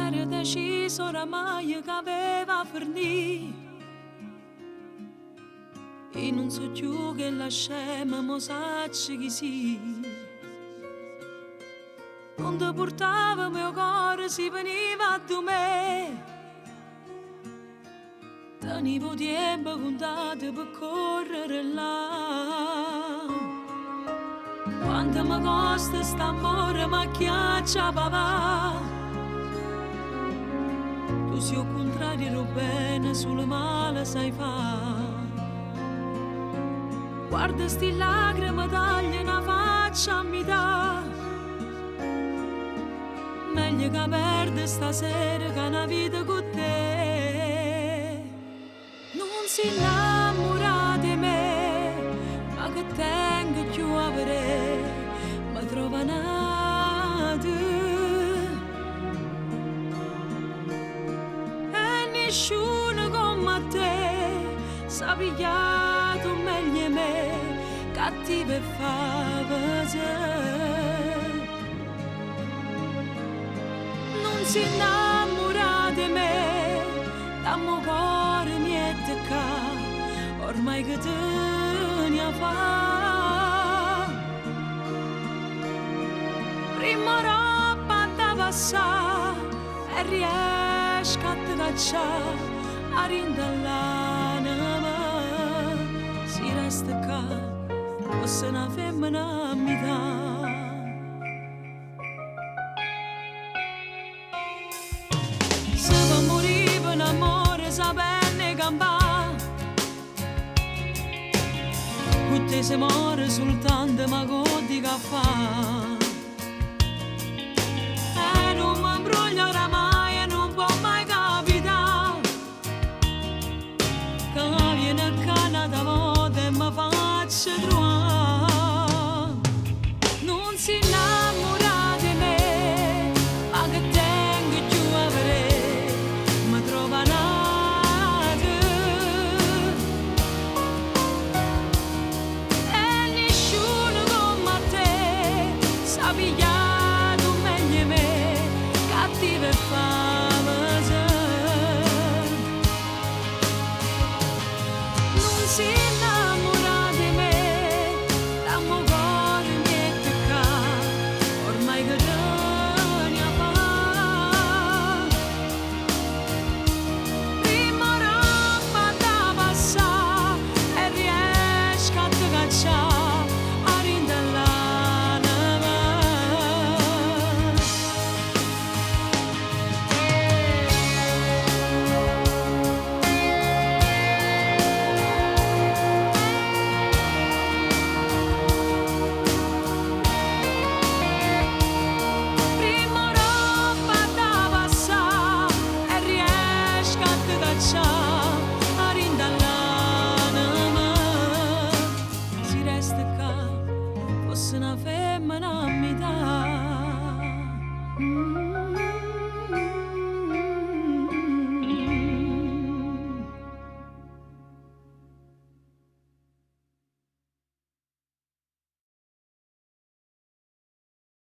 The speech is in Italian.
Era deciso oramai che aveva finito e non so più che lasciamo mosacci chi si. Non ti portava il mio cuore si veniva a me. Tenevo tempo contato per correre là. Quanto mi costa st'amore ma chiaccia papà. Tu sei al contrario bene, solo male sai fare. Guarda sti lacrime taglia una faccia a metà. Meglio che perde stasera che una vita con te. Non si innamora di me, ma che tengo più a vedere, mi trova nato. E nessuno come te sa pigliato meglio me, cattivo e favore. Non si innamora di me, dammo cuore niente che ormai che te ne ha fa. Prima roba da passare e riesco a te cacciare a rindall'anima. Si resta qua, fosse una femmina a metà. Se va morire in amore saperne campare, con te se muore soltanto ma con di caffè. E non mi imbroglio oramai e non può mai capitare che viene a Canada volta e mi faccia trovare. Non si innamora di me, ma che tengo più a vedere, mi trova nato. E nessuno come te sa pigliato meglio me, cattivo e famoso. Non si innamora